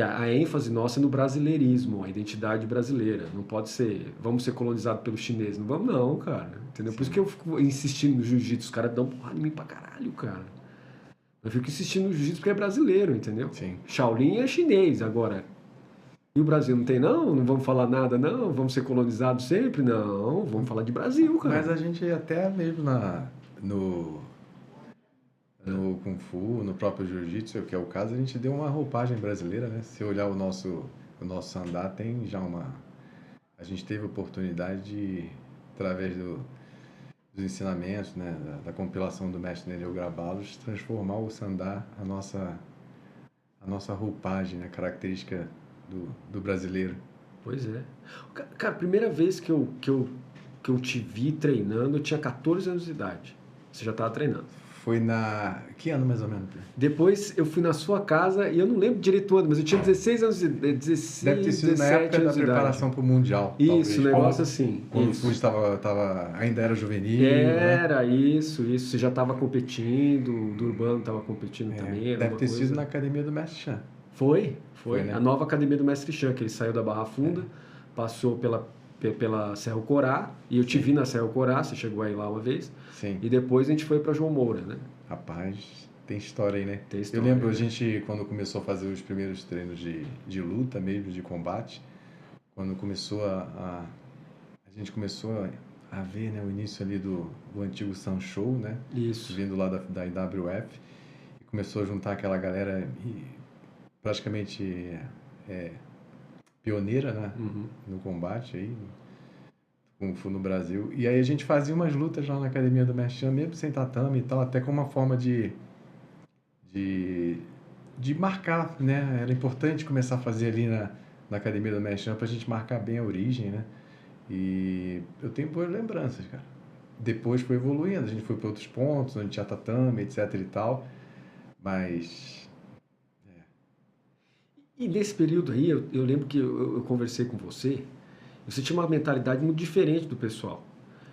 que a ênfase nossa é no brasileirismo, a identidade brasileira. Não pode ser, vamos ser colonizados pelos chineses. Não vamos não, cara. Entendeu? Por isso Sim, que eu fico insistindo no jiu-jitsu. Os caras dão porrada em mim pra caralho, cara. Eu fico insistindo no jiu-jitsu porque é brasileiro, entendeu? sim. Shaolin é chinês agora. E o Brasil não tem não? Não vamos falar nada não? Vamos ser colonizados sempre? Não, vamos falar de Brasil, Mas cara. a gente até mesmo no, no Kung Fu, no próprio Jiu-Jitsu, que é o caso, a gente deu uma roupagem brasileira, né? Se olhar o nosso andar, tem já uma... A gente teve a oportunidade de, através dos ensinamentos, né? Da compilação do mestre Nereu Grabalos, transformar o sandá, a nossa roupagem, né? Característica do brasileiro. Pois é. Cara, primeira vez que eu te vi treinando, eu tinha 14 anos de idade. Você já estava treinando. Foi na... Que ano mais ou menos? Depois eu fui na sua casa e eu não lembro direito o ano, mas eu tinha 16 anos de Deve ter 16, sido na 17 época da anos de idade. preparação para o Mundial, Isso, um talvez. negócio assim. Quando o Isso. Fuji ainda era juvenil, né? Era isso. Você já estava competindo, o Durbano estava competindo também, era Deve uma ter sido na coisa. academia do Mestre Chan. Foi, Foi, foi. A né? nova academia do Mestre Chan, que ele saiu da Barra Funda, passou pela Serra Corá, e eu te vi Sim, na Serra Corá, você chegou aí lá uma vez, sim. e depois a gente foi para João Moura, né? Rapaz, tem história aí, né? Tem Eu história, lembro a né? gente, quando começou a fazer os primeiros treinos de luta mesmo, de combate, quando começou a gente começou a ver, né, o início ali do antigo Sanshou, né? Isso. Vindo lá da IWF, e começou a juntar aquela galera praticamente é, pioneira, né, Uhum. no combate aí, Kung Fu no Brasil. E aí a gente fazia umas lutas lá na academia do Mestre Chan, mesmo sem tatame e tal, até como uma forma de, de marcar, né? Era importante começar a fazer ali na academia do Mestre Chan pra gente marcar bem a origem, né? E eu tenho boas lembranças, cara. Depois foi evoluindo, a gente foi para outros pontos, onde tinha tatame, etc e tal, mas E nesse período aí, eu lembro que eu conversei com você, você tinha uma mentalidade muito diferente do pessoal.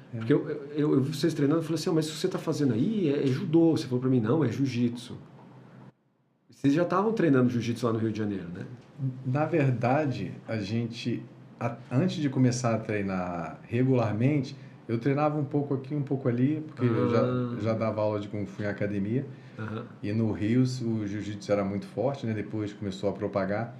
Porque eu vi vocês treinando e falei assim, mas o que você está fazendo aí é judô. Você falou para mim, não, é jiu-jitsu. Vocês já estavam treinando jiu-jitsu lá no Rio de Janeiro, né? na verdade, a gente, antes de começar a treinar regularmente, eu treinava um pouco aqui, um pouco ali, porque eu já Ah, dava aula de Kung Fu em academia. aham, E no Rio o jiu-jitsu era muito forte, né? Depois começou a propagar.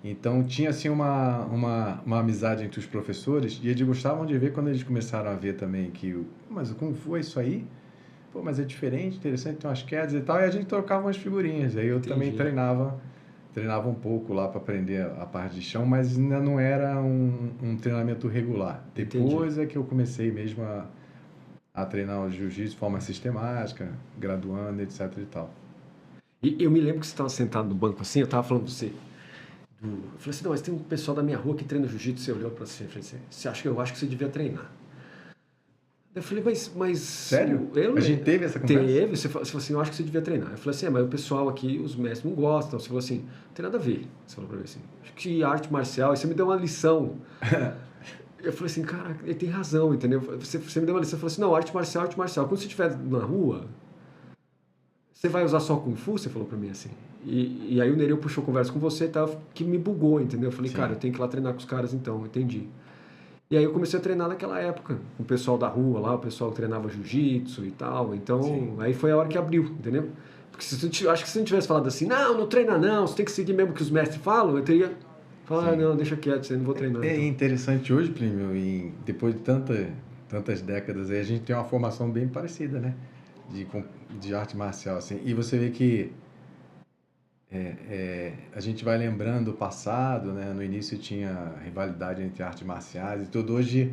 Então tinha assim uma amizade entre os professores e eles gostavam de ver quando eles começaram a ver também que mas o Kung Fu é isso aí? Pô, mas é diferente, interessante, tem umas quedas e tal. E a gente trocava umas figurinhas. Aí eu também entendi, treinava um pouco lá para aprender a parte de chão, mas ainda não era um treinamento regular. entendi. Depois é que eu comecei mesmo a treinar o jiu-jitsu de forma sistemática, graduando, etc e tal. E eu me lembro que você estava sentado no banco assim, eu estava falando pra você. Eu falei assim, não, mas tem um pessoal da minha rua que treina jiu-jitsu. Você olhou para você e falou assim, eu acho que você devia treinar. Eu falei, mas Sério? eu A gente teve essa conversa? teve, você falou assim, eu acho que você devia treinar. Eu falei assim, mas o pessoal aqui, os mestres não gostam. Você falou assim, não tem nada a ver. Você falou pra mim assim, acho que arte marcial, aí você me deu uma lição. Eu falei assim, cara, ele tem razão, entendeu? Você me deu uma lição, você falou assim, não, arte marcial, arte marcial. Quando você estiver na rua, você vai usar só Kung Fu? Você falou pra mim assim. E aí o Nereu puxou conversa com você e tal, que me bugou, entendeu? Eu falei, cara, Sim, eu tenho que ir lá treinar com os caras então, entendi. E aí eu comecei a treinar naquela época, com o pessoal da rua lá, o pessoal que treinava jiu-jitsu e tal. sim. Então, aí foi a hora que abriu, entendeu? Porque acho que se não tivesse falado assim, não, não treina não, você tem que seguir mesmo o que os mestres falam, eu teria falado, ah, Sim. não, deixa quieto, você não vou treinar É então. interessante hoje, Plínio, depois de tantas décadas aí, a gente tem uma formação bem parecida, né? De, com- de arte marcial, assim. E você vê que a gente vai lembrando o passado, né? No início tinha rivalidade entre artes marciais e tudo. Hoje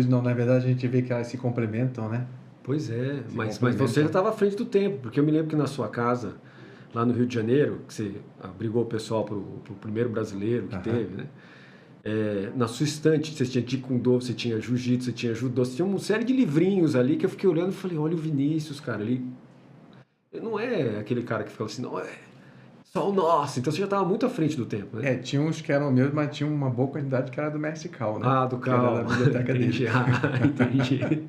não, na verdade a gente vê que elas se complementam, né? Pois é, Se mas você já complementam. estava à frente do tempo, porque eu me lembro que na sua casa, lá no Rio de Janeiro, que você abrigou o pessoal pro primeiro brasileiro que Aham. teve, né? Na sua estante, você tinha Taekwondo, você tinha Jiu-Jitsu, você tinha Judô, você tinha uma série de livrinhos ali que eu fiquei olhando e falei, olha o Vinícius, cara, ele não é aquele cara que fala assim, não, é só o nosso. Então você já estava muito à frente do tempo, né? Tinha uns que eram meus, mas tinha uma boa quantidade que era do Mestre Cal, né? Ah, do Que era da Cal, biblioteca dele. entendi, entendi.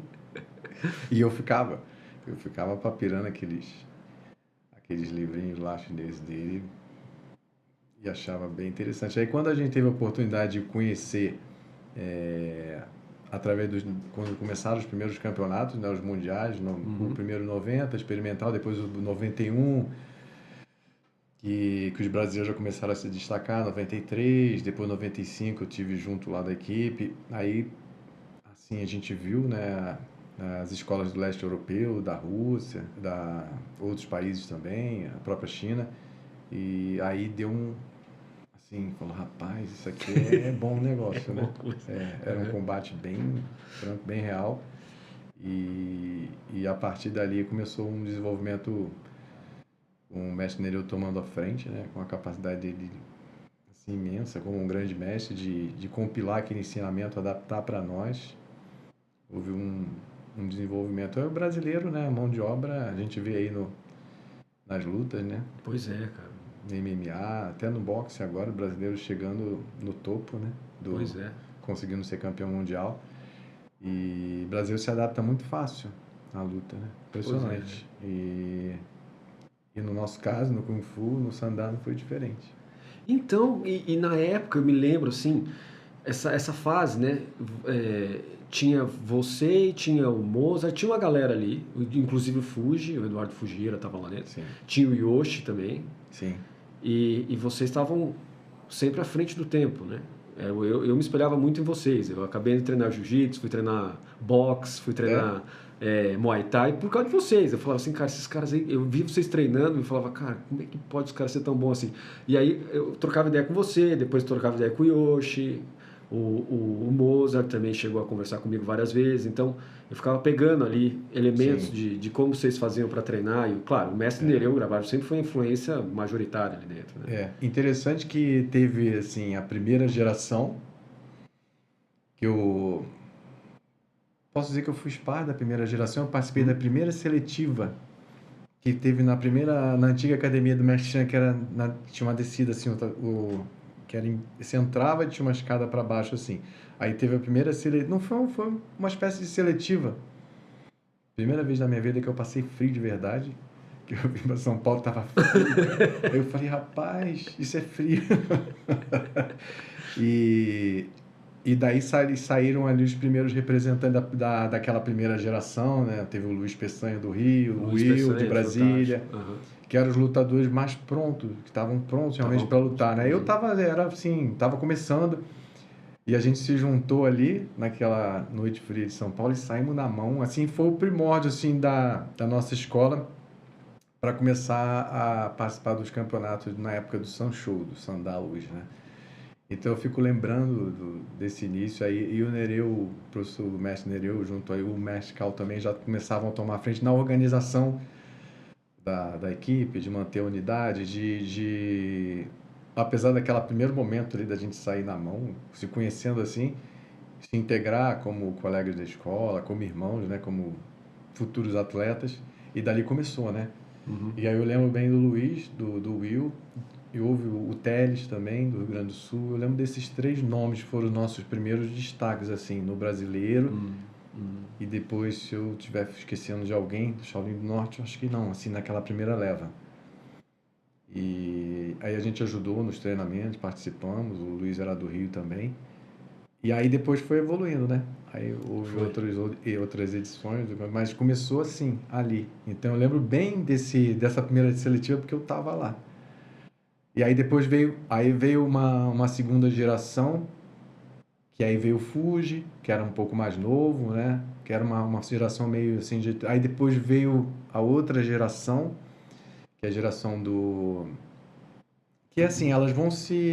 E eu ficava papirando aqueles livrinhos lá chineses dele e achava bem interessante. Aí quando a gente teve a oportunidade de conhecer, através quando começaram os primeiros campeonatos, né, os mundiais, o primeiro 90, experimental, depois o 91, que os brasileiros já começaram a se destacar, 93, depois 95 eu tive junto lá da equipe. Aí, assim, a gente viu, né, as escolas do leste europeu, da Rússia, outros países também, a própria China. E aí deu assim, falou, rapaz, isso aqui é bom negócio, né? Era um combate bem franco, bem real. E a partir dali começou um desenvolvimento, um mestre Nereu tomando a frente, né? Com a capacidade dele assim, imensa, como um grande mestre, de compilar aquele ensinamento, adaptar para nós. Houve um desenvolvimento. É o brasileiro, né? A mão de obra, a gente vê aí nas lutas, né? Pois é, cara. No MMA, até no boxe agora, o brasileiro chegando no topo, né? Pois é. Conseguindo ser campeão mundial. E o Brasil se adapta muito fácil à luta, né? Impressionante. E no nosso caso, no Kung Fu, no Sandá não foi diferente. Então, e na época eu me lembro, assim, essa fase, né? Tinha você e tinha o Mozart, tinha uma galera ali, inclusive o Fuji, o Eduardo Fujira estava lá dentro. Sim. Tinha o Yoshi também. Sim. E vocês estavam sempre à frente do tempo, né? Eu me espelhava muito em vocês. Eu acabei de treinar jiu-jitsu, fui treinar boxe, fui treinar Muay Thai por causa de vocês. Eu falava assim, cara, esses caras aí, eu vi vocês treinando e falava, cara, como é que pode os caras ser tão bons assim? E aí eu trocava ideia com você, depois trocava ideia com o Yoshi, o Mozart também chegou a conversar comigo várias vezes. Então eu ficava pegando ali elementos de como vocês faziam para treinar. E claro, o mestre Nereu Grabalho sempre foi influência majoritária ali dentro, né? Interessante que teve assim a primeira geração que eu posso dizer que eu fui spar da primeira geração, eu participei da primeira seletiva que teve na antiga academia do mestre Chan, que tinha uma descida assim, você entrava e tinha uma escada para baixo assim. Aí teve a primeira seletiva, não foi uma espécie de seletiva. Primeira vez na minha vida que eu passei frio de verdade, que eu vim para São Paulo, tava frio. Aí eu falei, rapaz, isso é frio. E daí saíram ali os primeiros representantes daquela primeira geração, né? Teve o Luiz Peçanha do Rio, o Will de Brasília, que eram os lutadores mais prontos, que estavam prontos realmente para lutar, né? Eu tava começando, e a gente se juntou ali naquela noite fria de São Paulo e saímos na mão. Assim, foi o primórdio assim, da nossa escola para começar a participar dos campeonatos na época do Sanshou, do Sandá Luz, né? Então eu fico lembrando desse início aí, e o Nereu, o professor, o mestre Nereu, junto aí o mestre Cal também já começavam a tomar frente na organização da equipe, de manter a unidade, apesar daquele primeiro momento ali da gente sair na mão, se conhecendo assim, se integrar como colegas da escola, como irmãos, né, como futuros atletas, e dali começou, né? E aí eu lembro bem do Luiz, do Will, e houve o Teles também, do Rio Grande do Sul. Eu lembro desses 3 nomes que foram os nossos primeiros destaques, assim, no brasileiro. E depois, se eu estiver esquecendo de alguém, do Shaolin do Norte, eu acho que não, assim, naquela primeira leva. E aí a gente ajudou nos treinamentos, participamos, o Luiz era do Rio também. E aí depois foi evoluindo, né? Aí houve outras edições, mas começou assim, ali. Então eu lembro bem dessa primeira seletiva porque eu estava lá. E aí depois veio uma segunda geração, que aí veio o Fuji, que era um pouco mais novo, né? Que era uma geração meio assim Aí depois veio a outra geração, que é a geração do... Que é assim,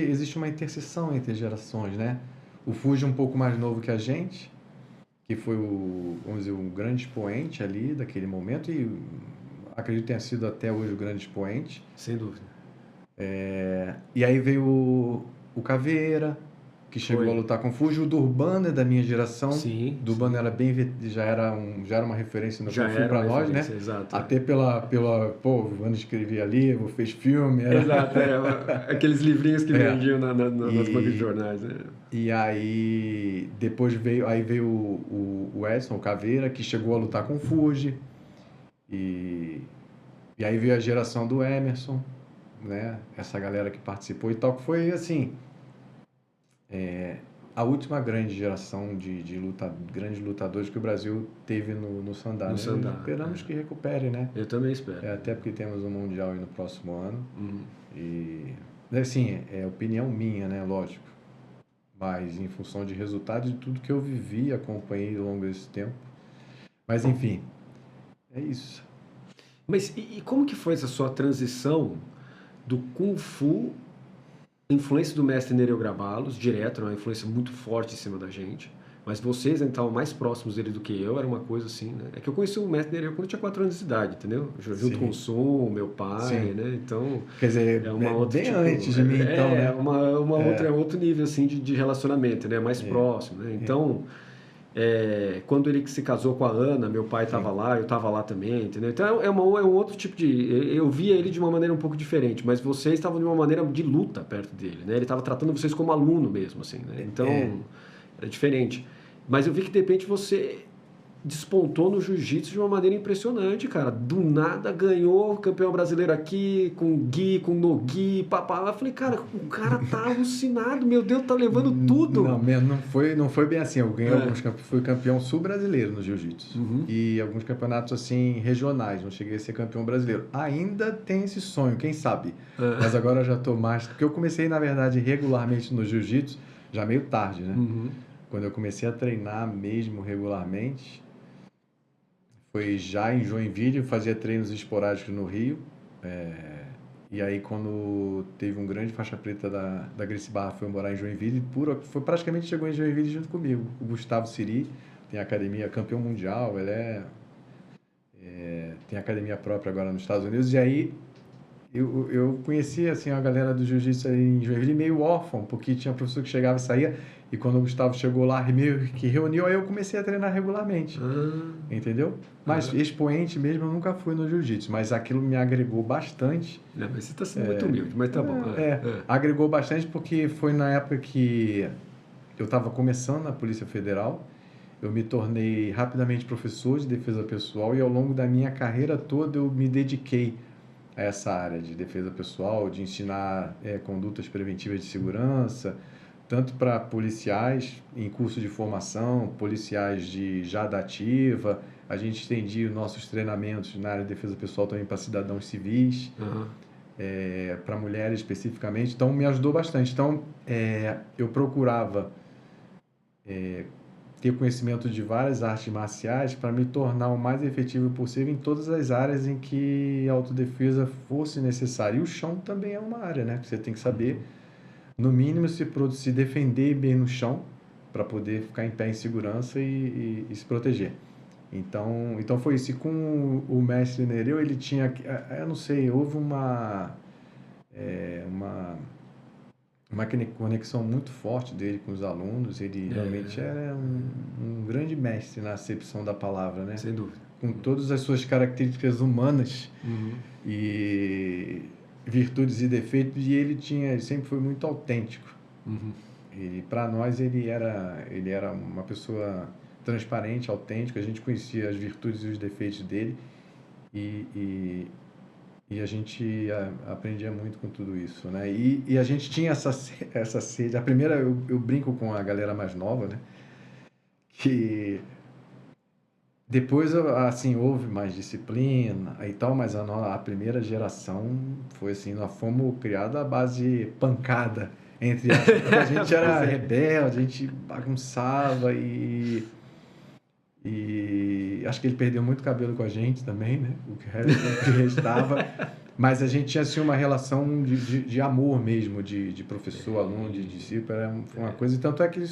existe uma interseção entre gerações, né? O Fuji um pouco mais novo que a gente, que foi vamos dizer, um grande expoente ali daquele momento, e acredito que tenha sido até hoje o grande expoente. Sem dúvida. E aí veio o Caveira, que chegou a lutar com o Fuji. O Durbano é da minha geração. Sim. Durbano era já era uma referência no Kung Fu para nós, né? Exato. Até o Durbano escrevia livro, fez filme. Exato, aqueles livrinhos que vendiam nas bancas de jornais. Né? E aí depois veio o Edson, o Caveira, que chegou a lutar com o Fuji. E aí veio a geração do Emerson, né, essa galera que participou e tal, que foi, assim, a última grande geração de grandes lutadores que o Brasil teve no Sandá, No né? Sandá, Esperamos que recupere, né? Eu também espero. Até porque temos um Mundial aí no próximo ano. Uhum. E, assim, é opinião minha, né? Lógico. Mas em função de resultados de tudo que eu vivi, acompanhei ao longo desse tempo. Mas, enfim, é isso. Mas e como que foi essa sua transição do Kung Fu, influência do mestre Nereu Grabalos, direto, uma influência muito forte em cima da gente, mas vocês ainda estavam mais próximos dele do que eu, era uma coisa assim, né? É que eu conheci o mestre Nereu quando eu tinha 4 anos de idade, entendeu? Junto com o Sum, meu pai, Sim. né? Então, Quer dizer, é uma outra, bem antes de mim, então, né? É outro nível, assim, de relacionamento, né? Mais próximo, né? Então, quando ele se casou com a Ana, meu pai estava lá, eu estava lá também, entendeu? Então é um outro tipo de... Eu via ele de uma maneira um pouco diferente, mas vocês estavam de uma maneira de luta perto dele, né? Ele estava tratando vocês como aluno mesmo, assim, né? Então, era diferente. Mas eu vi que de repente você despontou no jiu-jitsu de uma maneira impressionante, cara. Do nada ganhou o campeão brasileiro aqui, com Gui, com Nogui, papá. Eu falei, cara, o cara tá alucinado, meu Deus, tá levando tudo. Não foi bem assim. Eu ganhei fui campeão sul-brasileiro no jiu-jitsu. E alguns campeonatos assim regionais, não cheguei a ser campeão brasileiro. Ainda tem esse sonho, quem sabe? Mas agora eu já tô mais... Porque eu comecei, na verdade, regularmente no jiu-jitsu, já meio tarde, né? Quando eu comecei a treinar mesmo regularmente, foi já em Joinville, eu fazia treinos esporádicos no Rio. E aí, quando teve um grande faixa preta da Gracie Barra, foi morar em Joinville, foi praticamente chegou em Joinville junto comigo. O Gustavo Siri, tem academia, campeão mundial, ele tem academia própria agora nos Estados Unidos. E aí, eu conheci assim, a galera do jiu-jitsu aí em Joinville meio órfão, porque tinha professor que chegava e saía, e quando o Gustavo chegou lá, meio que reuniu, aí eu comecei a treinar regularmente, entendeu? Mas expoente mesmo eu nunca fui no jiu-jitsu, mas aquilo me agregou bastante. Mas você está sendo muito humilde, mas tá bom. Agregou bastante porque foi na época que eu estava começando na Polícia Federal, eu me tornei rapidamente professor de defesa pessoal e ao longo da minha carreira toda eu me dediquei a essa área de defesa pessoal, de ensinar condutas preventivas de segurança, tanto para policiais em curso de formação, policiais já da ativa. A gente estendia os nossos treinamentos na área de defesa pessoal também para cidadãos civis, para mulheres especificamente. Então, me ajudou bastante. Então, eu procurava ter conhecimento de várias artes marciais para me tornar o mais efetivo possível em todas as áreas em que a autodefesa fosse necessária. E o chão também é uma área, né? Você tem que saber, no mínimo, se defender bem no chão para poder ficar em pé em segurança e se proteger. Então foi isso. E com o mestre Nereu, ele tinha... Eu não sei, houve uma conexão muito forte dele com os alunos. Ele realmente era um grande mestre na acepção da palavra, né? Sem dúvida. Com todas as suas características humanas e virtudes e defeitos, e ele sempre foi muito autêntico. E para nós ele era uma pessoa transparente, autêntica. A gente conhecia as virtudes e os defeitos dele e a gente aprendia muito com tudo isso, né? E a gente tinha essa sede. A primeira, eu brinco com a galera mais nova, né? Que depois, assim, houve mais disciplina e tal, mas a primeira geração foi assim, nós fomos criados à base pancada, entre aspas, porque a gente era rebelde, a gente bagunçava e acho que ele perdeu muito cabelo com a gente também, né? O que restava. Mas a gente tinha assim, uma relação de amor mesmo, de professor, aluno, de discípulo. Era uma coisa. E tanto é que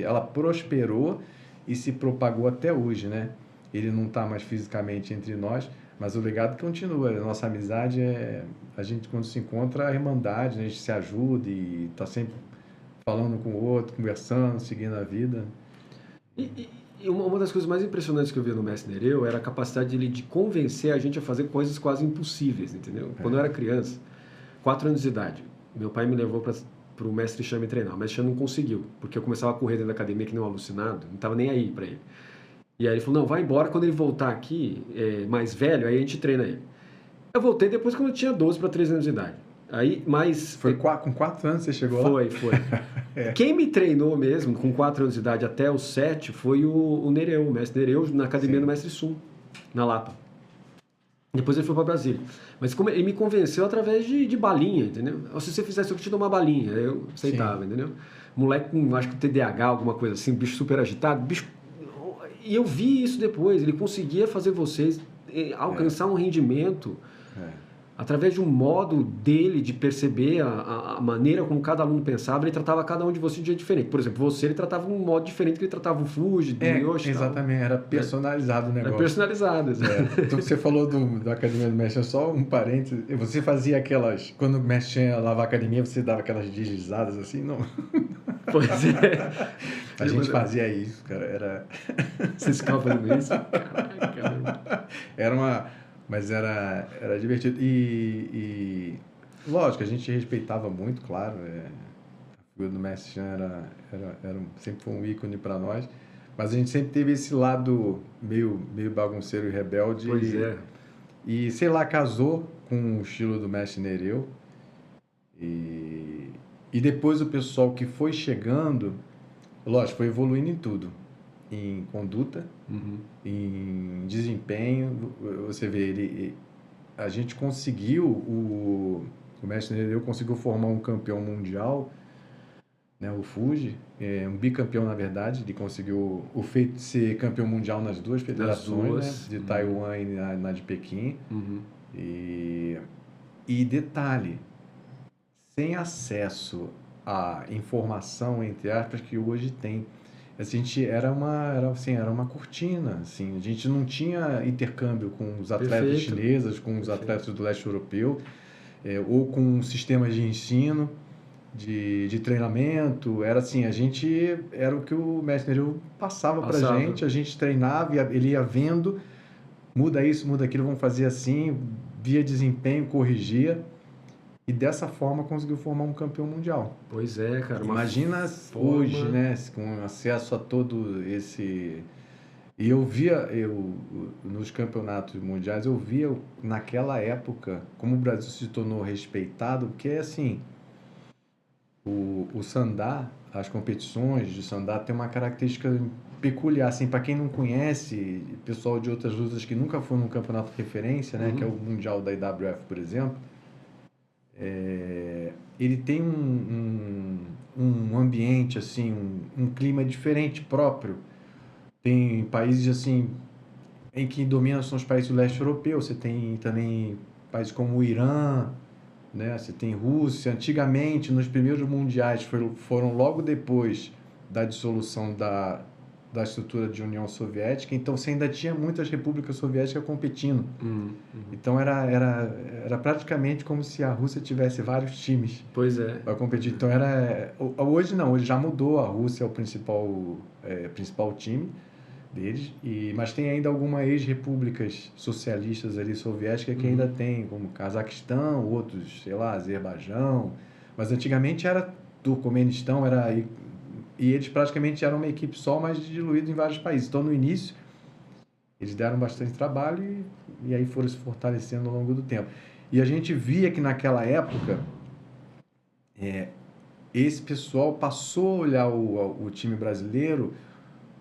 ela prosperou e se propagou até hoje, né? Ele não está mais fisicamente entre nós, mas o legado continua. A nossa amizade a gente, quando se encontra, a irmandade, né? A gente se ajuda e está sempre falando com o outro, conversando, seguindo a vida. E uma das coisas mais impressionantes que eu via no mestre Nereu era a capacidade dele de convencer a gente a fazer coisas quase impossíveis, entendeu? Quando eu era criança, 4 anos de idade, meu pai me levou para o mestre Chan me treinar. O mestre Chan não conseguiu, porque eu começava a correr dentro da academia que nem um alucinado, não estava nem aí para ele. E aí ele falou, não, vai embora, quando ele voltar aqui, mais velho, aí a gente treina ele. Eu voltei depois quando eu tinha 12 para 13 anos de idade. Aí, mas... Com 4 anos você chegou lá? Foi. Quem me treinou mesmo, com 4 anos de idade até os 7, foi o Nereu, o mestre Nereu, na academia do Mestre Sum, na Lapa. Depois ele foi para Brasília. Mas como ele me convenceu através de balinha, entendeu? Se você fizesse, eu te dou uma balinha. Eu aceitava, entendeu? Moleque com, acho que TDAH, alguma coisa assim, bicho super agitado. Bicho... E eu vi isso depois. Ele conseguia fazer vocês alcançar um rendimento através de um modo dele de perceber a maneira como cada aluno pensava. Ele tratava cada um de vocês de um jeito diferente. Por exemplo, você, ele tratava de um modo diferente que ele tratava o Fuji, do Yoshi. Exatamente, era personalizado o negócio. Era personalizado, exatamente. Então você falou da academia do mestre, só um parênteses. Você fazia aquelas... Quando o mestre ia lavar a academia, você dava aquelas deslizadas assim? Não. Pois é. A gente fazia isso, cara. Era... Vocês ficavam fazendo isso? Caraca. Mas era divertido. E lógico, a gente respeitava muito, claro. A figura do mestre Chan sempre foi um ícone para nós. Mas a gente sempre teve esse lado meio bagunceiro e rebelde. Pois é. E, sei lá, casou com o estilo do mestre Nereu. E depois o pessoal que foi chegando, lógico, foi evoluindo em tudo. Em conduta, em desempenho. Você vê, a gente conseguiu, o mestre Nereu conseguiu formar um campeão mundial, né, o Fuji, um bicampeão na verdade. Ele conseguiu o feito de ser campeão mundial nas duas federações, né, de Taiwan e na de Pequim. E detalhe, sem acesso à informação, entre aspas, que hoje tem. A gente era uma cortina, assim, a gente não tinha intercâmbio com os atletas chineses, com os atletas do leste europeu, ou com sistemas de ensino, de treinamento. Era assim, era o que o mestre Nereu passava pra gente, a gente treinava, ele ia vendo, muda isso, muda aquilo, vamos fazer assim, via desempenho, corrigia. E dessa forma conseguiu formar um campeão mundial. Pois é, cara. Imagina hoje, né? Com acesso a todo esse... E eu via, nos campeonatos mundiais, eu via naquela época como o Brasil se tornou respeitado, porque assim, o Sandá, as competições de Sandá tem uma característica peculiar, assim, para quem não conhece, pessoal de outras lutas que nunca foi num campeonato de referência, né? Que é o Mundial da IWF, por exemplo. Ele tem um ambiente, assim, um clima diferente, próprio. Tem países, assim, em que dominam são os países do leste europeu. Você tem também países como o Irã, né? Você tem Rússia. Antigamente, nos primeiros mundiais, foram logo depois da dissolução da estrutura de União Soviética, então você ainda tinha muitas repúblicas soviéticas competindo. Então era praticamente como se a Rússia tivesse vários times para competir. Então hoje não, hoje já mudou, a Rússia é o principal time deles, mas tem ainda algumas ex-repúblicas socialistas ali soviéticas que ainda tem, como Cazaquistão, outros, sei lá, Azerbaijão, mas antigamente era Turcomenistão, e eles praticamente eram uma equipe só, mas diluído em vários países. Então, no início, eles deram bastante trabalho e aí foram se fortalecendo ao longo do tempo. E a gente via que naquela época, esse pessoal passou a olhar o time brasileiro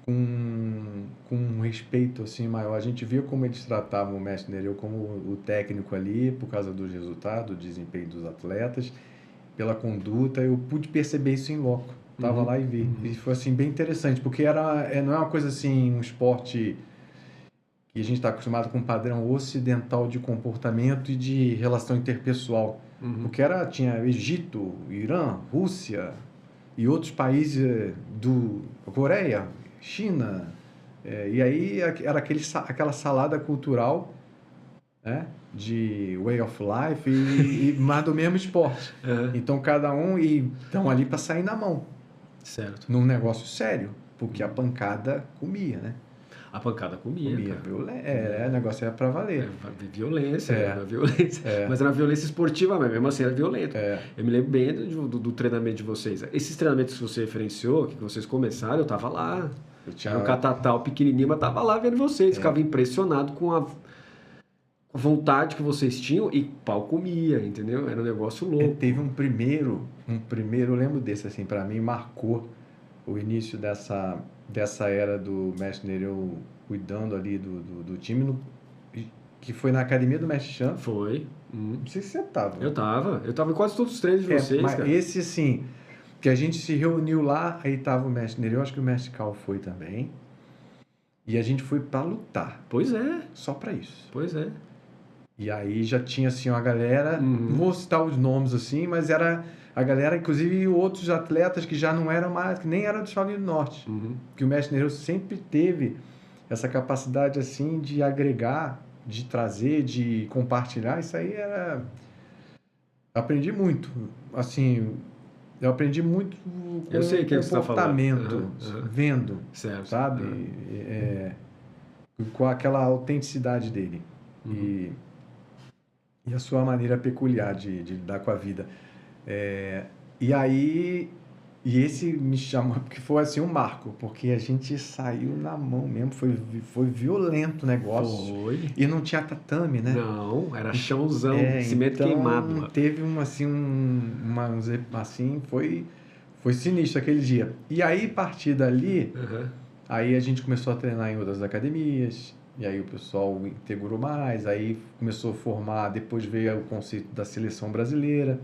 com um respeito assim, maior. A gente via como eles tratavam o mestre Nereu como o técnico ali, por causa dos resultados, do desempenho dos atletas, pela conduta. Eu pude perceber isso em loco. Tava lá e vi. E foi assim bem interessante, porque não é uma coisa assim, um esporte que a gente está acostumado com um padrão ocidental de comportamento e de relação interpessoal. Porque tinha Egito, Irã, Rússia e outros países Coreia, China. E aí era aquela salada cultural, né, de way of life mas do mesmo esporte. Então cada um estão ali para sair na mão. Certo. Num negócio sério, porque a pancada comia, né? A pancada comia. O negócio era pra valer. Violência, mas era uma violência esportiva mesmo assim, era violento. Eu me lembro bem do treinamento de vocês. Esses treinamentos que você referenciou, que vocês começaram, eu tava lá. Era um catatal pequenininho, mas tava lá vendo vocês. Ficava impressionado com a vontade que vocês tinham e pau comia, entendeu? Era um negócio louco. Teve um primeiro, eu lembro desse, assim, para mim marcou o início dessa era do mestre Nereu cuidando ali do time, que foi na academia do mestre Chan. Foi. Não sei se você tava. Eu tava em quase todos os treinos de vocês, mas cara. esse, assim, que a gente se reuniu lá, aí tava o mestre Nereu, acho que o mestre Cal foi também, e a gente foi para lutar. Pois é. Só para isso. Pois é. E aí já tinha, assim, uma galera, não vou citar os nomes, assim, mas era a galera, inclusive outros atletas que já não eram mais, que nem eram do Shaolin do Norte. Que o mestre Nereu sempre teve essa capacidade, assim, de agregar, de trazer, de compartilhar. Isso aí era... Aprendi muito, assim, eu aprendi muito com Eu sei quem o você tá comportamento, vendo, certo, sabe? Com aquela autenticidade dele. E a sua maneira peculiar de lidar com a vida. E aí, esse me chamou, porque foi assim um marco, porque a gente saiu na mão mesmo, foi violento o negócio. Foi. E não tinha tatame, né? Não, era chãozão, cimento então, queimado. Teve foi sinistro aquele dia. E aí, a partir dali, aí a gente começou a treinar em outras academias. E aí o pessoal integrou mais, aí começou a formar, depois veio o conceito da seleção brasileira,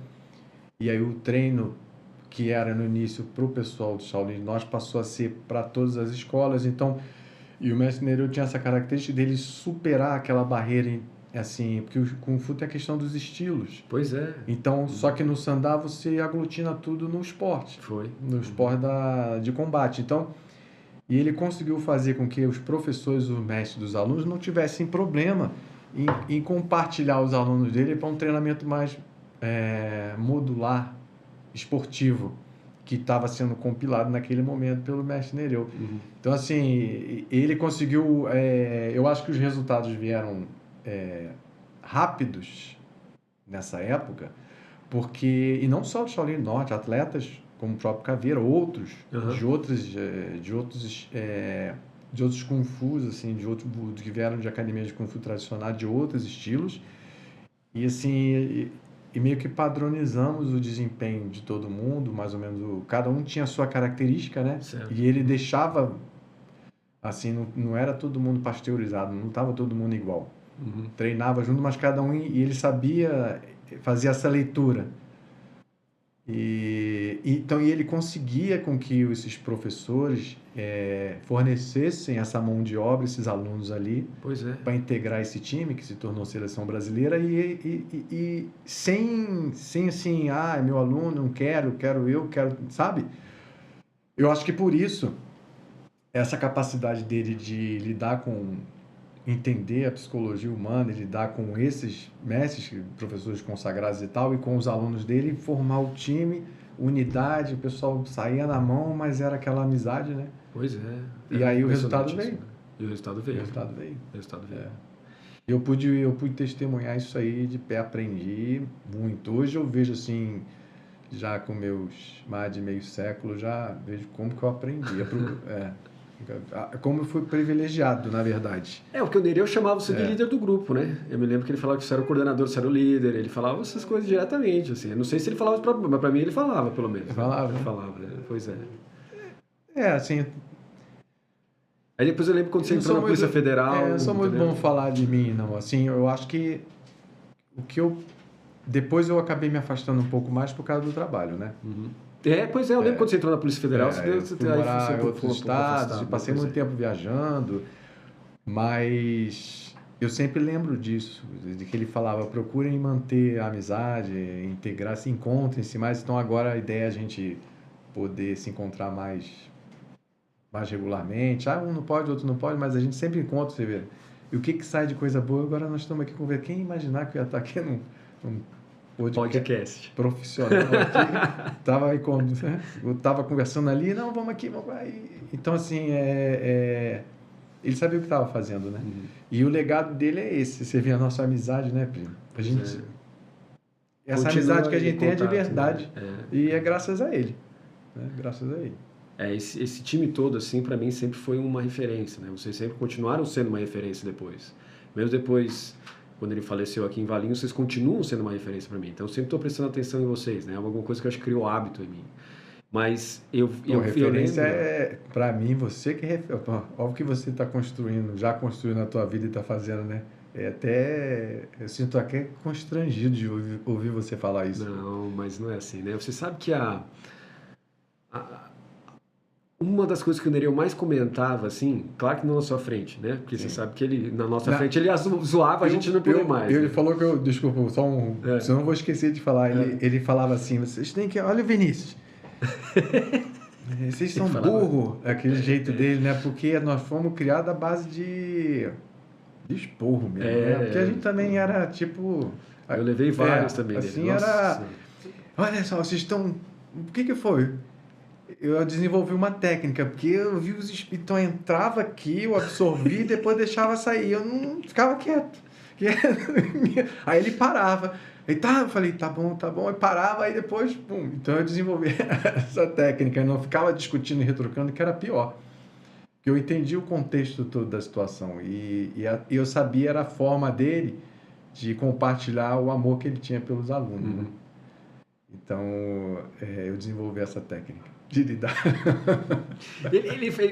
e aí o treino, que era no início para o pessoal do Shaolin, nós passou a ser para todas as escolas, então, e o mestre Nereu tinha essa característica dele superar aquela barreira, assim, porque o Kung Fu tem a questão dos estilos. Pois é. Então, só que no Sandá você aglutina tudo no esporte. No esporte de combate. Então, e ele conseguiu fazer com que os professores, os mestres dos alunos não tivessem problema em compartilhar os alunos dele para um treinamento mais modular, esportivo, que estava sendo compilado naquele momento pelo mestre Nereu. Então, assim, ele conseguiu... eu acho que os resultados vieram rápidos nessa época, porque... E não só do Shaolin Norte, atletas... como o próprio Caveira, outros de outros Kung Fus, assim, que vieram de academias de Kung Fu tradicional, de outros estilos, e assim, e meio que padronizamos o desempenho de todo mundo, mais ou menos, cada um tinha a sua característica, né? Certo. E ele deixava, assim, não era todo mundo pasteurizado, não estava todo mundo igual. Treinava junto, mas cada um, e ele sabia, fazia essa leitura. Então ele conseguia com que esses professores fornecessem essa mão de obra, esses alunos ali, para integrar esse time que se tornou seleção brasileira e sem assim, é meu aluno, não quero, sabe? Eu acho que por isso, essa capacidade dele de lidar com, entender a psicologia humana, lidar com esses mestres, professores consagrados e tal, e com os alunos dele, formar o time, unidade, o pessoal saía na mão, mas era aquela amizade, né? Pois é. E aí o resultado veio. E o resultado veio. Eu pude testemunhar isso aí de pé, aprendi muito. Hoje eu vejo assim, já com meus mais de meio século, já vejo como que eu aprendi. Como eu fui privilegiado, na verdade. Porque o Nereu chamava você de líder do grupo, né? Eu me lembro que ele falava que você era o coordenador, você era o líder, ele falava essas coisas diretamente, assim. Eu não sei se ele falava mas pra mim ele falava, pelo menos. Ele falava, né? Pois é. Assim... Aí depois eu lembro quando você entrou na Polícia Federal... não sou muito bom falar de mim, não. Assim, eu acho que depois eu acabei me afastando um pouco mais por causa do trabalho, né? Pois é, eu lembro quando você entrou na Polícia Federal, eu fui morar em outros estados, passei muito tempo viajando, mas eu sempre lembro disso, de que ele falava, procurem manter a amizade, integrar, se encontrem-se mais. Então agora a ideia é a gente poder se encontrar mais regularmente. Um não pode, outro não pode, mas a gente sempre encontra, você vê. E o que sai de coisa boa? Agora nós estamos aqui conversando. Quem imaginar que eu ia estar aqui num podcast profissional aqui, eu estava conversando ali, não, vamos aqui, vamos aí. Então, assim, ele sabia o que estava fazendo, né? E o legado dele é esse, você vê a nossa amizade, né, primo? Essa amizade que a gente tem é de verdade, e é graças a ele, né? Graças a ele. Esse time todo, assim, para mim sempre foi uma referência, né? Vocês sempre continuaram sendo uma referência depois. Mesmo depois quando ele faleceu aqui em Valinhos, vocês continuam sendo uma referência para mim. Então, eu sempre estou prestando atenção em vocês, né? Alguma coisa que eu acho que criou hábito em mim. Mas Referência lembro... é, para mim, você que óbvio que você está construindo, já construiu na tua vida e está fazendo, né? Eu sinto até constrangido de ouvir você falar isso. Não, mas não é assim, né? Você sabe que uma das coisas que o Nereu mais comentava, assim, claro que não na sua frente, né? Porque você sabe que ele, na nossa frente, ele zoava a gente não poder mais. Ele né? falou que desculpa, senão eu vou esquecer de falar. Ele falava assim, vocês têm que, olha o Vinícius, vocês são burros, aquele jeito dele, né? Porque nós fomos criados à base de esporro mesmo, né? Porque a gente também era tipo... Eu levei vários também dele. Assim, olha só, vocês estão... O que foi? Eu desenvolvi uma técnica, porque eu vi os espíritos, então entrava aqui, eu absorvi, depois deixava sair, eu não ficava quieto. Aí ele parava. Eu falei, tá bom, aí parava, aí depois, pum. Então eu desenvolvi essa técnica, eu não ficava discutindo e retrocando, que era pior. Porque eu entendi o contexto todo da situação e eu sabia era a forma dele de compartilhar o amor que ele tinha pelos alunos. Né? Então, eu desenvolvi essa técnica de lidar.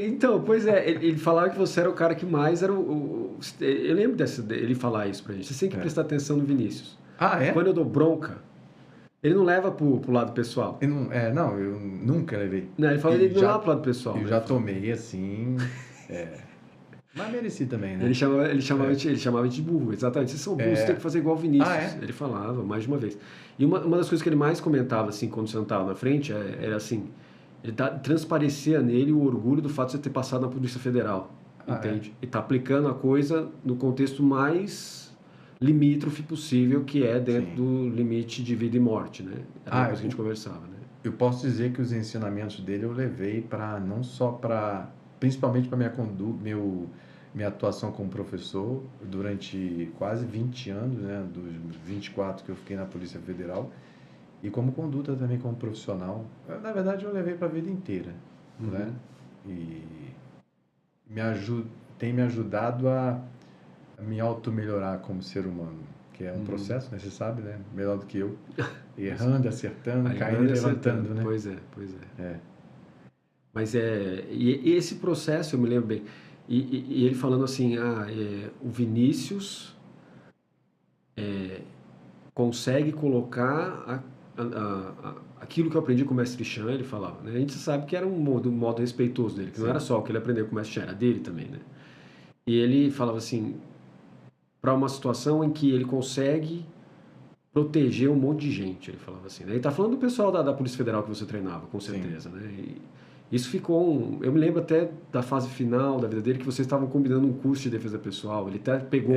Então, pois é, ele falava que você era o cara que mais era eu lembro ele falar isso pra gente. Você tem que prestar atenção no Vinícius. Ah, é? Quando eu dou bronca, ele não leva pro lado pessoal. Eu nunca levei. Não, ele fala que ele não leva pro lado pessoal. Eu já tomei assim... Mas mereci também, né? Ele chamava de burro, exatamente. Vocês são burros, você tem que fazer igual o Vinícius. Ele falava mais de uma vez. E uma das coisas que ele mais comentava, assim, quando sentava na frente, era assim, ele transparecia nele o orgulho do fato de você ter passado na Polícia Federal, entende? E tá aplicando a coisa no contexto mais limítrofe possível, que é dentro do limite de vida e morte, né? Era uma coisa que a gente conversava, né? Eu posso dizer que os ensinamentos dele eu levei não só para... Principalmente para minha atuação como professor durante quase 20 anos, né, dos 24 que eu fiquei na Polícia Federal, e como conduta também como profissional. Na verdade, eu levei para a vida inteira, né? E tem me ajudado a me auto-melhorar como ser humano, que é um processo, né? Você sabe, né? Melhor do que eu. Errando, acertando, caindo e levantando, né? Pois é. Mas e esse processo, eu me lembro bem, e ele falando assim, o Vinícius consegue colocar aquilo que eu aprendi com o mestre Chan, ele falava, né? A gente sabe que era um modo respeitoso dele, que não era só o que ele aprendeu com o mestre Chan, era dele também, né? E ele falava assim, para uma situação em que ele consegue proteger um monte de gente, ele falava assim, né? Ele tá falando do pessoal da Polícia Federal que você treinava, com certeza, né? E isso ficou eu me lembro até da fase final da vida dele, que vocês estavam combinando um curso de defesa pessoal, ele até pegou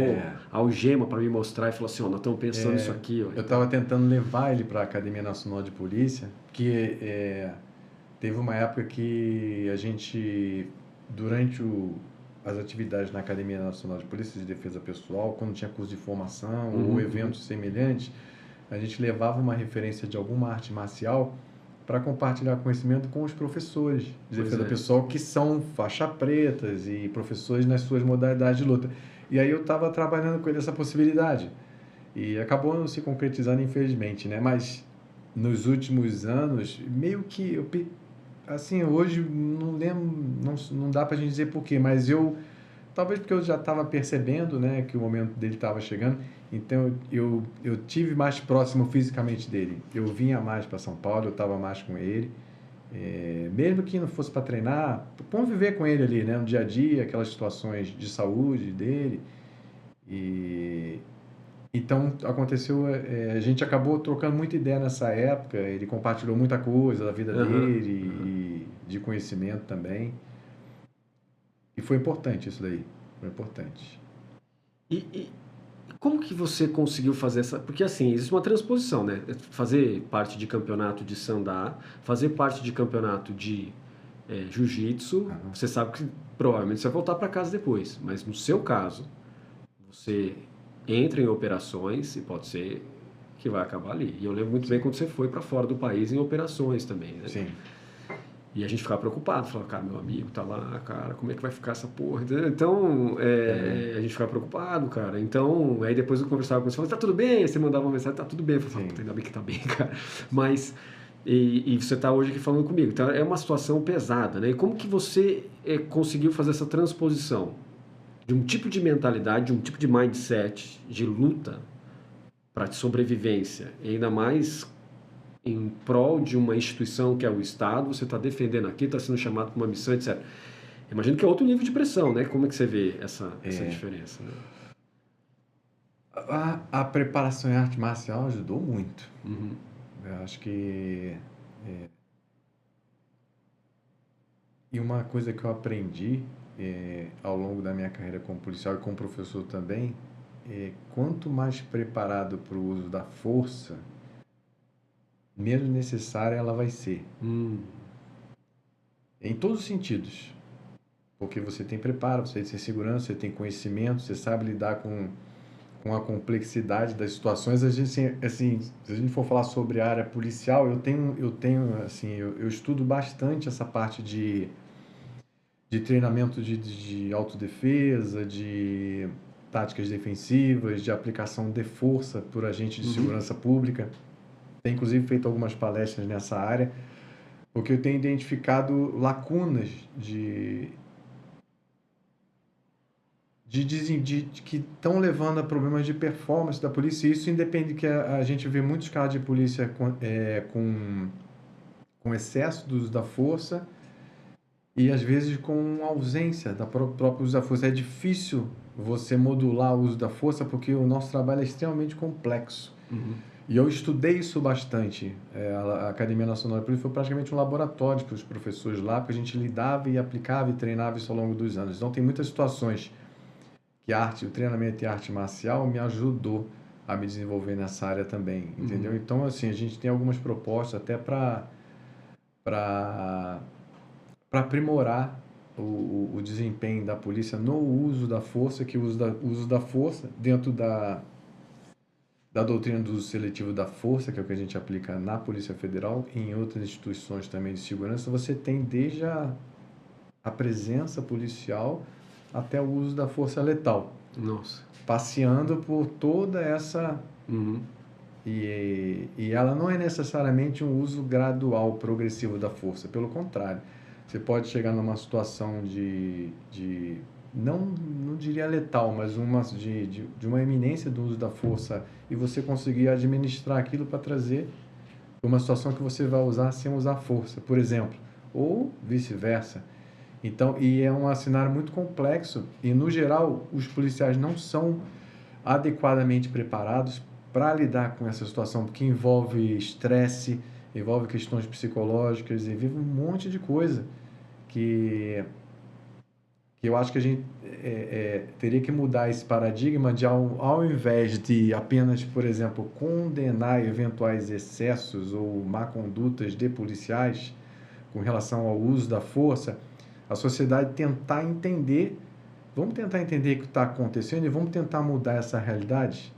a algema para me mostrar e falou assim, nós estamos pensando nisso aqui. Eu estava tentando levar ele para a Academia Nacional de Polícia, que teve uma época que a gente, durante as atividades na Academia Nacional de Polícia de Defesa Pessoal, quando tinha curso de formação ou eventos semelhantes, a gente levava uma referência de alguma arte marcial para compartilhar conhecimento com os professores de defesa pessoal, que são faixa pretas e professores nas suas modalidades de luta. E aí eu estava trabalhando com ele essa possibilidade. E acabou não se concretizando, infelizmente, né? Mas nos últimos anos, meio que assim, hoje não lembro, não dá para a gente dizer porquê, mas talvez porque eu já estava percebendo, né, que o momento dele estava chegando, então eu tive mais próximo fisicamente dele. Eu vinha mais para São Paulo, eu estava mais com ele, mesmo que não fosse para treinar, conviver com ele ali, né, no dia a dia, aquelas situações de saúde dele. E então aconteceu, a gente acabou trocando muita ideia nessa época, ele compartilhou muita coisa da vida dele e de conhecimento também. E foi importante isso daí, foi importante. E como que você conseguiu fazer essa... Porque assim, existe uma transposição, né? Fazer parte de campeonato de sandá, fazer parte de campeonato de jiu-jitsu, você sabe que provavelmente você vai voltar para casa depois, mas no seu caso, você entra em operações e pode ser que vai acabar ali. E eu lembro muito bem quando você foi para fora do país em operações também, né? Sim. E a gente ficava preocupado, falava, cara, meu amigo tá lá, cara, como é que vai ficar essa porra? Entendeu? Então, a gente ficava preocupado, cara. Então, aí depois eu conversava com você, falava, tá tudo bem? Aí você mandava uma mensagem, tá tudo bem. Eu falava, puta, ainda bem que tá bem, cara. Mas, e você tá hoje aqui falando comigo. Então, é uma situação pesada, né? E como que você conseguiu fazer essa transposição de um tipo de mentalidade, de um tipo de mindset, de luta para sobrevivência, e ainda mais em prol de uma instituição que é o Estado, você está defendendo aqui, está sendo chamado para uma missão, etc. Imagino que é outro nível de pressão, né? Como é que você vê essa diferença? Né? A preparação em arte marcial ajudou muito. Uhum. Eu acho que... E uma coisa que eu aprendi ao longo da minha carreira como policial e como professor também, quanto mais preparado para o uso da força, menos necessária ela vai ser. Em todos os sentidos. Porque você tem preparo, você tem segurança, você tem conhecimento, você sabe lidar com a complexidade das situações. A gente, assim, se a gente for falar sobre a área policial, eu estudo bastante essa parte de treinamento de autodefesa, de táticas defensivas, de aplicação de força por agentes de segurança pública. Tenho, inclusive, feito algumas palestras nessa área, porque eu tenho identificado lacunas que estão levando a problemas de performance da polícia. E isso independe que a gente vê muitos casos de polícia com excesso do uso da força e, às vezes, com ausência da própria uso da força. É difícil você modular o uso da força porque o nosso trabalho é extremamente complexo. E eu estudei isso bastante. A Academia Nacional de Polícia foi praticamente um laboratório para os professores lá, porque a gente lidava e aplicava e treinava isso ao longo dos anos. Então, tem muitas situações que o treinamento em arte marcial me ajudou a me desenvolver nessa área também, entendeu? Então, assim, a gente tem algumas propostas até para aprimorar o desempenho da polícia no uso da força, que o uso da força dentro da doutrina do uso seletivo da força, que é o que a gente aplica na Polícia Federal e em outras instituições também de segurança, você tem desde a presença policial até o uso da força letal. Nossa. Passeando por toda essa... E ela não é necessariamente um uso gradual, progressivo da força. Pelo contrário, você pode chegar numa situação não diria letal, mas de uma eminência do uso da força e você conseguir administrar aquilo para trazer uma situação que você vai usar sem usar força, por exemplo, ou vice-versa. Então, e é um cenário muito complexo e, no geral, os policiais não são adequadamente preparados para lidar com essa situação, porque envolve estresse, envolve questões psicológicas, envolve um monte de coisa que eu acho que a gente teria que mudar esse paradigma de, ao invés de apenas, por exemplo, condenar eventuais excessos ou má condutas de policiais com relação ao uso da força, a sociedade vamos tentar entender o que está acontecendo e vamos tentar mudar essa realidade.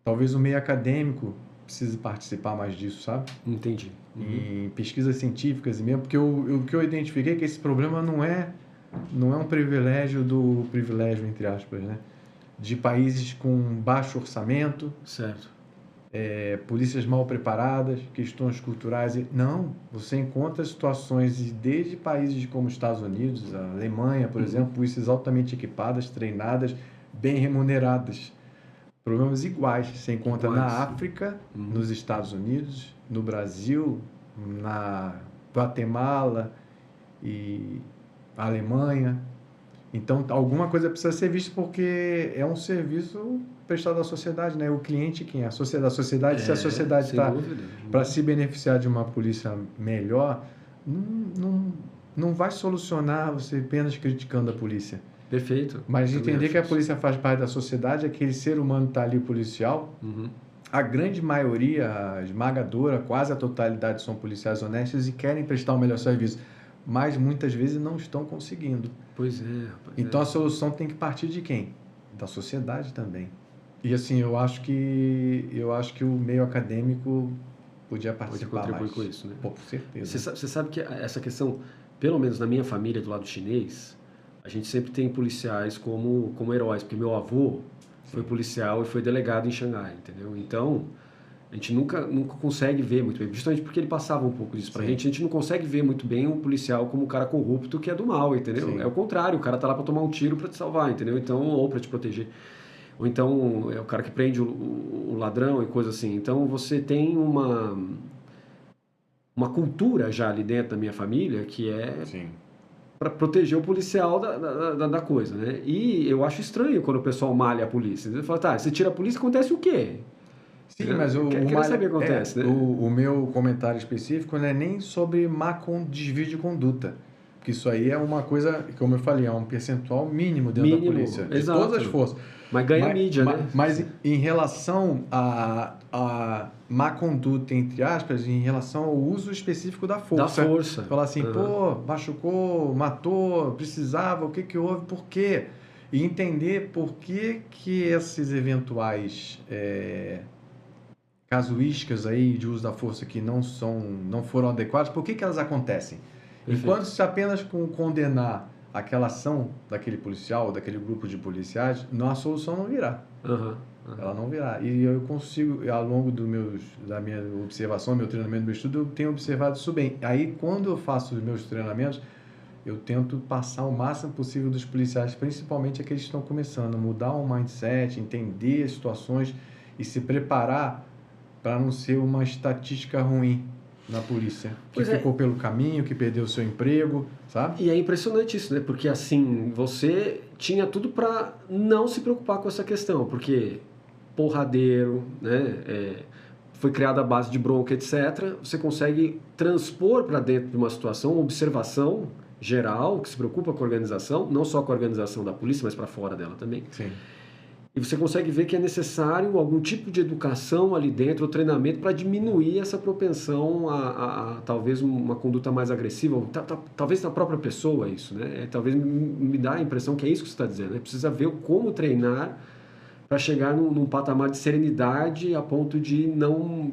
Talvez o meio acadêmico precise participar mais disso, sabe? Entendi. Em pesquisas científicas mesmo, porque o que eu identifiquei é que esse problema não é um privilégio do privilégio, entre aspas, né? De países com baixo orçamento, certo. Polícias mal preparadas, questões culturais. Não, você encontra situações desde países como os Estados Unidos, a Alemanha, por exemplo, polícias altamente equipadas, treinadas, bem remuneradas. Problemas iguais você encontra na África, nos Estados Unidos, no Brasil, na Guatemala e Alemanha. Então, alguma coisa precisa ser vista porque é um serviço prestado à sociedade, né? O cliente quem é? A sociedade, se a sociedade está para se beneficiar de uma polícia melhor, não vai solucionar você apenas criticando a polícia. Perfeito. Mas entender que a polícia faz parte da sociedade, aquele ser humano está ali, policial. A grande maioria, a esmagadora, quase a totalidade são policiais honestos e querem prestar o melhor serviço, mas muitas vezes não estão conseguindo. Pois é. Então a solução tem que partir de quem? Da sociedade também. E assim, eu acho que o meio acadêmico podia participar mais. Pode contribuir com isso, né? Pô, com certeza. Você sabe que essa questão pelo menos na minha família do lado chinês, a gente sempre tem policiais como heróis, porque meu avô foi policial e foi delegado em Xangai, entendeu? Então, a gente nunca consegue ver muito bem, justamente porque ele passava um pouco disso pra Sim. gente, a gente não consegue ver muito bem um policial como um cara corrupto que é do mal, entendeu? Sim. É o contrário, o cara tá lá pra tomar um tiro pra te salvar, entendeu? Então, ou pra te proteger. Ou então é o cara que prende o ladrão e coisa assim. Então você tem uma cultura já ali dentro da minha família que é Sim. para proteger o policial da coisa, né? E eu acho estranho quando o pessoal malha a polícia. Ele fala, tá, você tira a polícia, acontece o quê? Sim, mas Quero saber o que acontece, né? o meu comentário específico não é nem sobre desvio de conduta. Porque isso aí é uma coisa, como eu falei, é um percentual mínimo dentro da Mínimo, polícia, de exato. todas as forças. Mas ganha mídia, né? Mas em relação a má conduta, entre aspas, em relação ao uso específico da força. Da força. Falar assim, pô, machucou, matou, precisava, o que que houve, por quê? E entender por que esses eventuais casuísticas aí de uso da força que não foram adequadas, por que elas acontecem? Perfeito. Enquanto se apenas condenar aquela ação daquele policial, daquele grupo de policiais, a solução não virá. Ela não virá. E eu consigo, ao longo da minha observação, meu treinamento, meu estudo, eu tenho observado isso bem. Aí, quando eu faço os meus treinamentos, eu tento passar o máximo possível dos policiais, principalmente aqueles que estão começando, mudar o mindset, entender as situações e se preparar para não ser uma estatística ruim na polícia, que ficou pelo caminho, que perdeu o seu emprego, sabe? E é impressionante isso, né? Porque assim, você tinha tudo para não se preocupar com essa questão, porque porradeiro, né? Foi criada a base de bronca, etc. Você consegue transpor para dentro de uma situação, uma observação geral, que se preocupa com a organização, não só com a organização da polícia, mas para fora dela também. Sim. E você consegue ver que é necessário algum tipo de educação ali dentro, ou treinamento, para diminuir essa propensão a talvez uma conduta mais agressiva, ou talvez na própria pessoa isso, né? Talvez me dá a impressão que é isso que você está dizendo, né? Precisa ver como treinar para chegar num patamar de serenidade a ponto de não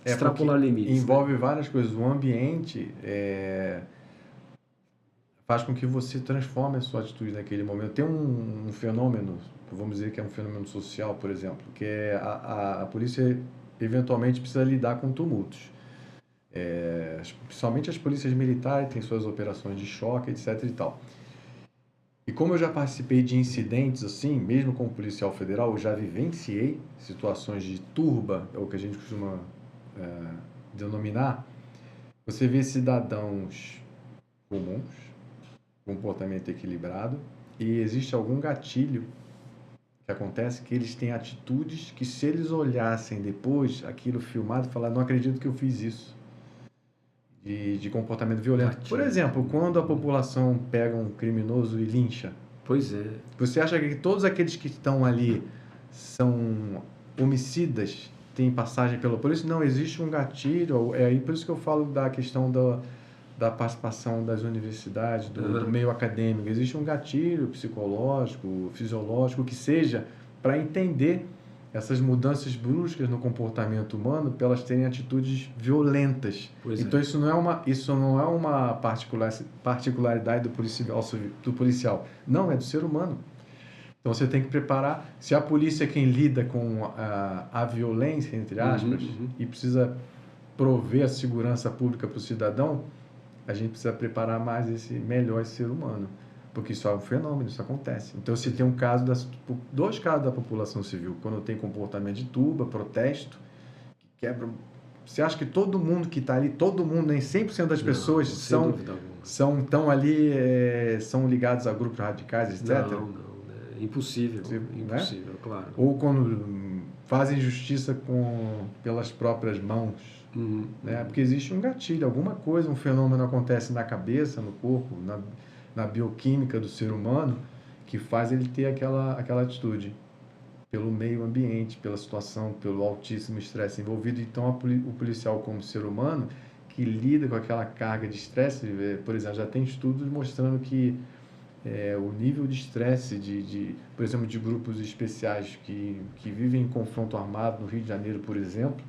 extrapolar limites. Envolve várias coisas. O ambiente faz com que você transforme a sua atitude naquele momento. Tem um fenômeno, vamos dizer que é um fenômeno social, por exemplo, que é a polícia eventualmente precisa lidar com tumultos. Principalmente as polícias militares têm suas operações de choque, etc. e tal. E como eu já participei de incidentes assim, mesmo como policial federal, eu já vivenciei situações de turba, é o que a gente costuma denominar. Você vê cidadãos comuns, comportamento equilibrado, e existe algum gatilho que acontece que eles têm atitudes que, se eles olhassem depois aquilo filmado, falar, não acredito que eu fiz isso, de comportamento violento. Gatilho. Por exemplo, quando a população pega um criminoso e lincha, Pois é. você acha que todos aqueles que estão ali são homicidas, têm passagem pela polícia? Não, existe um gatilho, aí por isso que eu falo da questão da participação das universidades, do meio acadêmico. Existe um gatilho psicológico, fisiológico, que seja para entender essas mudanças bruscas no comportamento humano, para elas terem atitudes violentas. Então, isso não é uma particularidade do policial. Não, é do ser humano. Então, você tem que preparar. Se a polícia é quem lida com a violência, entre aspas, e precisa prover a segurança pública para o cidadão, a gente precisa preparar melhor esse ser humano, porque isso é um fenômeno, isso acontece. Então, se tem dois casos da população civil, quando tem comportamento de turba, protesto, que quebra... Você acha que todo mundo que está ali, nem 100% das pessoas estão ali, são ligados a grupos radicais, etc? Não, é impossível, impossível, né? Claro. Ou quando fazem justiça pelas próprias mãos, né? Porque existe um gatilho, alguma coisa, um fenômeno acontece na cabeça, no corpo, na bioquímica do ser humano, que faz ele ter aquela atitude, pelo meio ambiente, pela situação, pelo altíssimo estresse envolvido. Então, o policial, como ser humano, que lida com aquela carga de estresse, por exemplo, já tem estudos mostrando que o nível de estresse, por exemplo, de grupos especiais que vivem em confronto armado no Rio de Janeiro, por exemplo,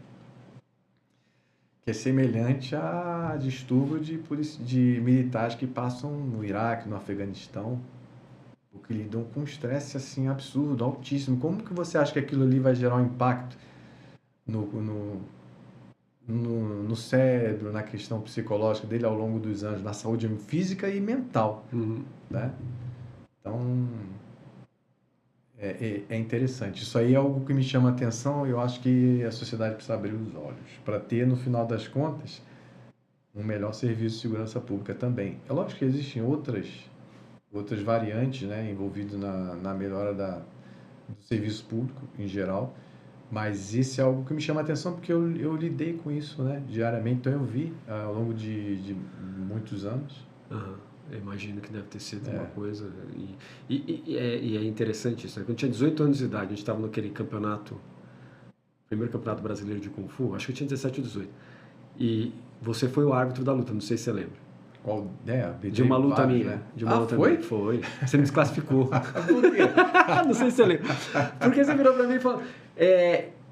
que é semelhante a distúrbio de militares que passam no Iraque, no Afeganistão, porque lidam com um estresse assim absurdo, altíssimo. Como que você acha que aquilo ali vai gerar um impacto no cérebro, na questão psicológica dele ao longo dos anos, na saúde física e mental, né? Então, é interessante. Isso aí é algo que me chama a atenção e eu acho que a sociedade precisa abrir os olhos para ter, no final das contas, um melhor serviço de segurança pública também. É lógico que existem outras variantes, né, envolvidas na melhora do serviço público em geral, mas isso é algo que me chama a atenção porque eu lidei com isso, né, diariamente. Então eu vi ao longo de muitos anos. Eu imagino que deve ter sido uma coisa. E é interessante isso, né? Quando eu tinha 18 anos de idade, a gente estava naquele primeiro campeonato brasileiro de Kung Fu, acho que eu tinha 17 ou 18. E você foi o árbitro da luta, não sei se você lembra. Qual? De uma luta minha. Né? De uma luta foi? Minha. Foi. Você me desclassificou. Por quê? Não sei se você lembra. Porque você virou pra mim e falou...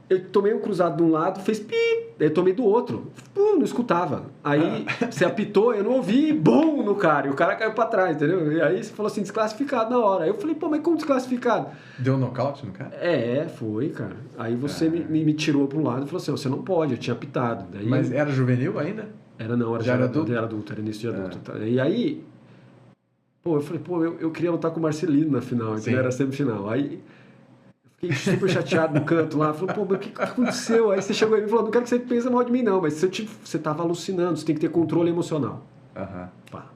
eu tomei um cruzado de um lado, fez pi, eu tomei do outro. Não escutava. Aí você apitou, eu não ouvi, bum, no cara. E o cara caiu pra trás, entendeu? E aí você falou assim, desclassificado na hora. Aí eu falei, pô, mas como desclassificado? Deu nocaute no cara? Foi, cara. Aí você me tirou pra um lado e falou assim, você não pode, eu tinha apitado. Daí mas era juvenil ainda? Era não, já era adulto, era início de adulto. Tá? E aí, eu falei, eu queria lutar com o Marcelino na final, então era semifinal. Aí fiquei super chateado no canto lá, falei, mas o que aconteceu? Aí você chegou aí e falou, não quero que você pense mal de mim não, mas você tava alucinando, você tem que ter controle emocional. Pá.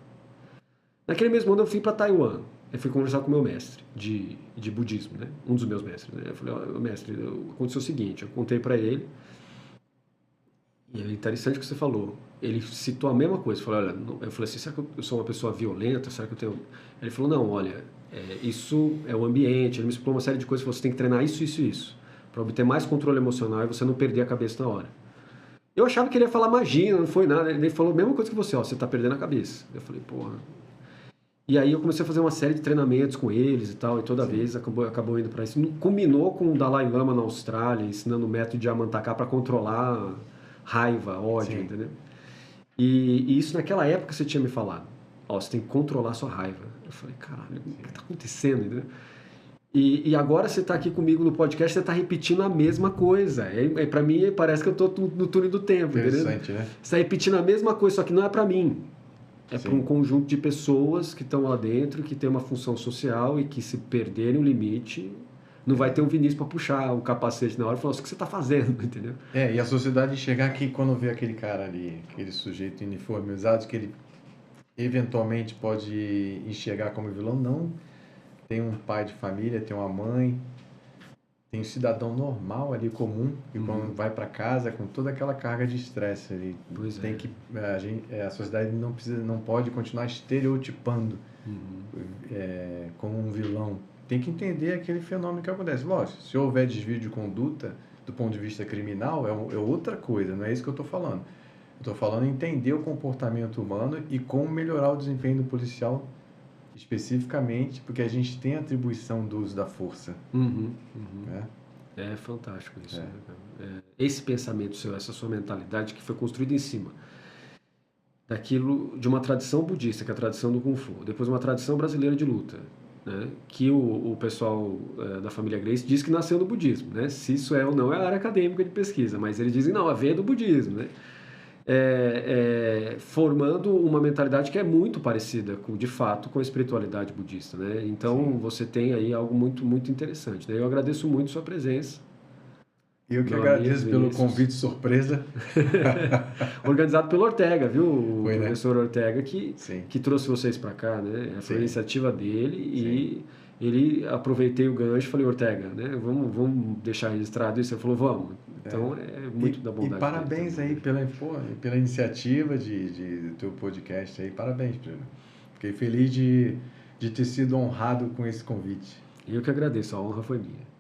Naquele mesmo ano eu fui para Taiwan, eu fui conversar com o meu mestre de budismo, né? Um dos meus mestres, né? Eu falei, mestre, aconteceu o seguinte, eu contei para ele, e é interessante o que você falou. Ele citou a mesma coisa. Eu falei assim, será que eu sou uma pessoa violenta? Será que eu tenho... Ele falou, não, olha, isso é o ambiente. Ele me explicou uma série de coisas. Você tem que treinar isso, isso e isso. Para obter mais controle emocional e você não perder a cabeça na hora. Eu achava que ele ia falar magia, não foi nada. Ele falou a mesma coisa que você tá perdendo a cabeça. Eu falei, porra... E aí eu comecei a fazer uma série de treinamentos com eles e tal, e toda vez acabou indo para isso. Culminou com o Dalai Lama na Austrália, ensinando o método de Amantaká para controlar raiva, ódio, entendeu? E isso naquela época você tinha me falado. Você tem que controlar a sua raiva. Eu falei, caralho, o que tá acontecendo, entendeu? E agora você tá aqui comigo no podcast, você tá repetindo a mesma coisa. Pra mim, parece que eu tô no túnel do tempo, entendeu? Interessante, né? Você tá repetindo a mesma coisa, só que não é pra mim. É para um conjunto de pessoas que estão lá dentro, que tem uma função social e que se perderem o limite, não vai ter um Vinícius para puxar o capacete na hora e falar, o que você está fazendo, entendeu? E a sociedade enxergar que quando vê aquele cara ali, aquele sujeito uniformizado, que ele eventualmente pode enxergar como vilão, não. Tem um pai de família, tem uma mãe, tem um cidadão normal ali, comum, que quando vai para casa com toda aquela carga de estresse ali, a sociedade não pode continuar estereotipando como um vilão. Tem que entender aquele fenômeno que acontece. Lógico, se houver desvio de conduta do ponto de vista criminal, é outra coisa, não é isso que eu estou falando. Eu estou falando em entender o comportamento humano e como melhorar o desempenho do policial especificamente, porque a gente tem a atribuição do uso da força. Né? É fantástico isso. Né? Esse pensamento seu, essa sua mentalidade que foi construída em cima daquilo, de uma tradição budista, que é a tradição do Kung Fu, depois uma tradição brasileira de luta, né? Que o pessoal da família Gracie diz que nasceu do budismo, né? Se isso é ou não é a área acadêmica de pesquisa, mas eles dizem não, veio do budismo, né? Formando uma mentalidade que é muito parecida, de fato, com a espiritualidade budista, né? Então, você tem aí algo muito, muito interessante, né? Eu agradeço muito sua presença. Eu que agradeço pelo convite surpresa. Organizado pelo Ortega, viu? O Foi, professor Ortega que trouxe vocês para cá, né? Foi a iniciativa dele e ele aproveitei o gancho e falei, Ortega, né? Vamos deixar registrado isso. Ele falou, vamos. Então, é muito da bondade. E parabéns aí pela iniciativa do teu podcast aí. Parabéns, Bruno. Fiquei feliz de ter sido honrado com esse convite. Eu que agradeço, a honra foi minha.